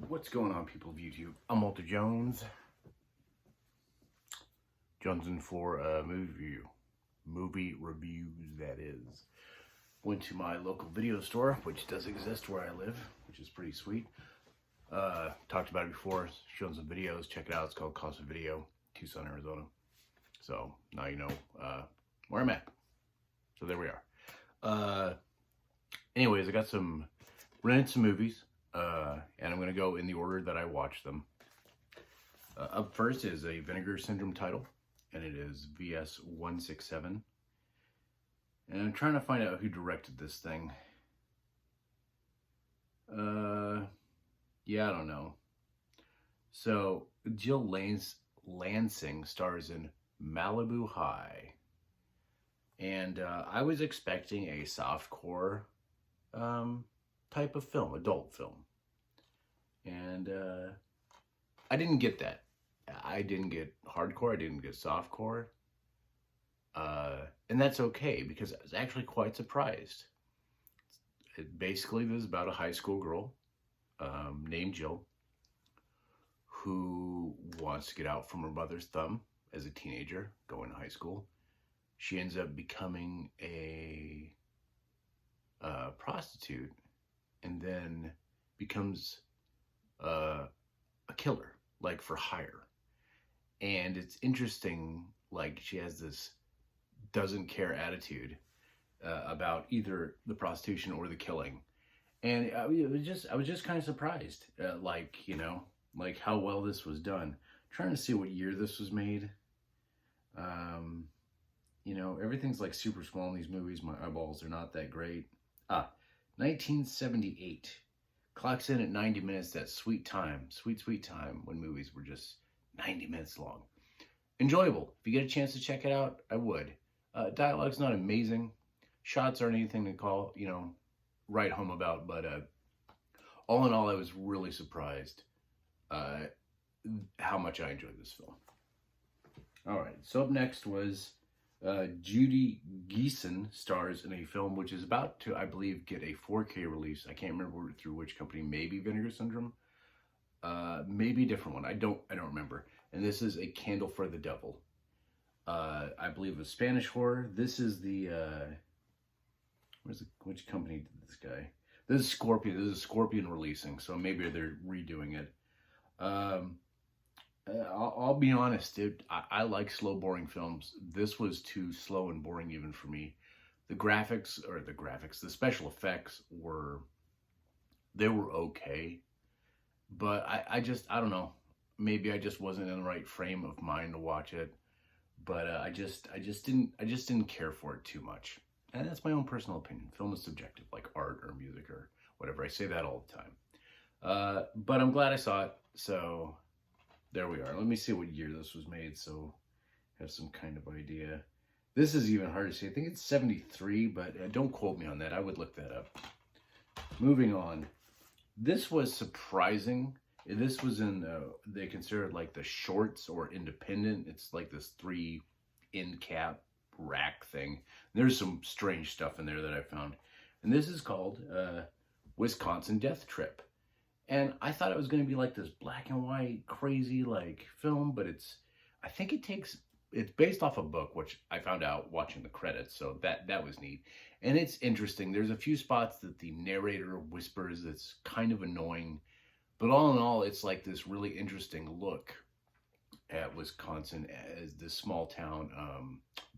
What's going on, people of YouTube? I'm Walter Jones. Jonesing for a movie reviews, that is. Went to my local video store, which does exist where I live, which is pretty sweet. Talked about it before, shown some videos. Check it out. It's called Cost of Video, Tucson, Arizona. So now you know where I'm at. So there we are. Anyways, I got rented some movies. And I'm going to go in the order that I watched them. Up first is a Vinegar Syndrome title, and it is VS 167. And I'm trying to find out who directed this thing. Yeah, I don't know. So, Jill Lansing stars in Malibu High. And I was expecting a softcore type of film, adult film. And I didn't get that. I didn't get hardcore, I didn't get softcore. And that's okay, because I was actually quite surprised. Basically, this is about a high school girl named Jill who wants to get out from her mother's thumb as a teenager, going to high school. She ends up becoming a prostitute, and then becomes a killer, like for hire. And it's interesting, like she has this doesn't care attitude about either the prostitution or the killing. And I was just kind of surprised, like how well this was done. I'm trying to see what year this was made. Everything's like super small in these movies. My eyeballs are not that great. 1978. Clocks in at 90 minutes, that sweet time, sweet time when movies were just 90 minutes long. Enjoyable. If you get a chance to check it out, I would. Dialogue's not amazing. Shots aren't anything to call, write home about, but all in all, I was really surprised how much I enjoyed this film. All right, so up next was Judy Geeson stars in a film which is about to, I believe, get a 4K release. I can't remember through which company. Maybe Vinegar Syndrome, maybe a different one. I don't remember. And this is A Candle for the Devil. I believe a Spanish horror. This is the which company did this guy? This is Scorpion. This is Scorpion releasing, so maybe they're redoing it. I'll be honest, dude. I like slow, boring films. This was too slow and boring even for me. The special effects were okay. But I don't know. Maybe I just wasn't in the right frame of mind to watch it. But I just didn't care for it too much. And that's my own personal opinion. Film is subjective, like art or music or whatever. I say that all the time. But I'm glad I saw it, so there we are. Let me see what year this was made, so I have some kind of idea. This is even hard to say. I think it's 73, but don't quote me on that. I would look that up. Moving on. This was surprising. This was in, they consider it like the shorts or independent. It's like this 3 end cap rack thing. There's some strange stuff in there that I found. And this is called Wisconsin Death Trip. And I thought it was going to be like this black and white, crazy like film, but it's based off a book, which I found out watching the credits, so that was neat. And it's interesting. There's a few spots that the narrator whispers that's kind of annoying, but all in all, it's like this really interesting look at Wisconsin as this small town. I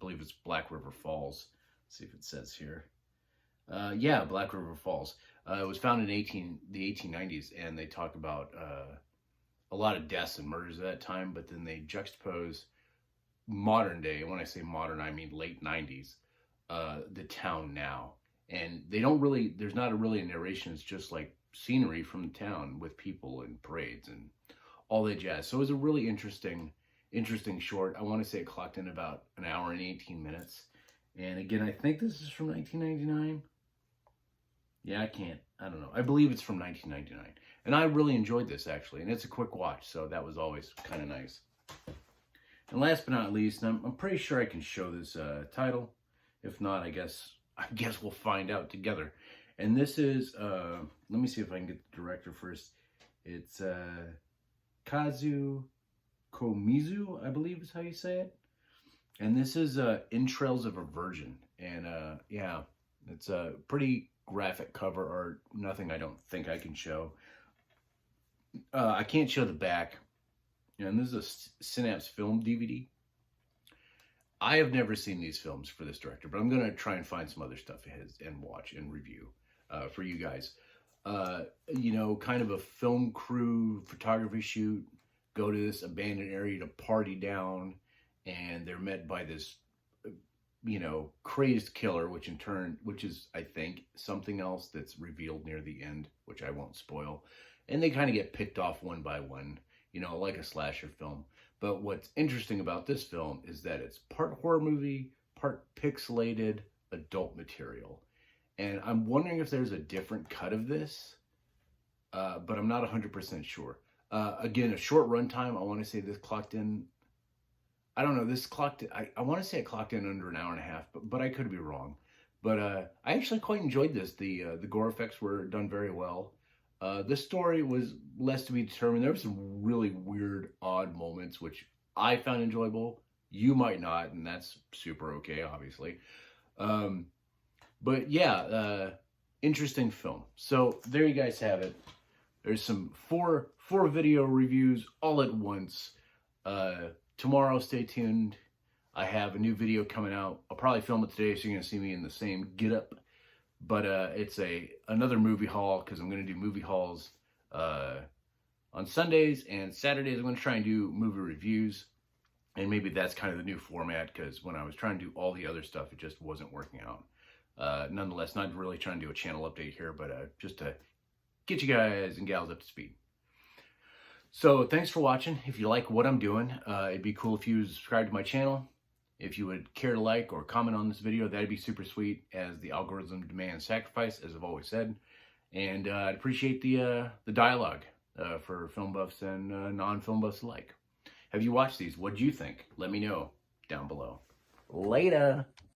believe it's Black River Falls. Let's see if it says here. Yeah, Black River Falls. It was founded in the 1890s, and they talk about a lot of deaths and murders at that time, but then they juxtapose modern day, and when I say modern, I mean late 90s, the town now. And they don't really, there's not really a narration, it's just like scenery from the town with people and parades and all that jazz. So it was a really interesting short. I want to say it clocked in about an hour and 18 minutes. And again, I think this is from 1999. Yeah, I don't know. I believe it's from 1999. And I really enjoyed this, actually. And it's a quick watch, so that was always kind of nice. And last but not least, I'm pretty sure I can show this title. If not, I guess we'll find out together. And this is, let me see if I can get the director first. It's Kazu Komizu, I believe is how you say it. And this is Entrails of a Virgin. And yeah, it's a pretty graphic cover art. Nothing I don't think I can show. I can't show the back. And this is a Synapse film DVD. I have never seen these films for this director, but I'm going to try and find some other stuff of his and watch and review for you guys. You know, kind of a film crew photography shoot, go to this abandoned area to party down, and they're met by this, you know, crazed killer, which is, I think, something else that's revealed near the end, which I won't spoil. And they kind of get picked off one by one, you know, like a slasher film. But what's interesting about this film is that it's part horror movie, part pixelated adult material. And I'm wondering if there's a different cut of this, but I'm not 100% sure. Again, a short runtime. I want to say this clocked in, I don't know, this clocked, I want to say it clocked in under an hour and a half, but I could be wrong. But I actually quite enjoyed this. The gore effects were done very well. The story was less to be determined. There were some really weird, odd moments, which I found enjoyable. You might not, and that's super okay, obviously. But yeah, interesting film. So there you guys have it. There's some four video reviews all at once. Tomorrow, stay tuned. I have a new video coming out. I'll probably film it today, so you're gonna see me in the same getup. But it's another movie haul, because I'm going to do movie hauls on Sundays, and Saturdays I'm going to try and do movie reviews. And maybe that's kind of the new format, because when I was trying to do all the other stuff, it just wasn't working out. Nonetheless, not really trying to do a channel update here, but just to get you guys and gals up to speed. So thanks for watching. If you like what I'm doing, it'd be cool if you subscribe to my channel. If you would care to like or comment on this video, that'd be super sweet, as the algorithm demands sacrifice, as I've always said. And I'd appreciate the dialogue for film buffs and non-film buffs alike. Have you watched these? What do you think? Let me know down below. Later.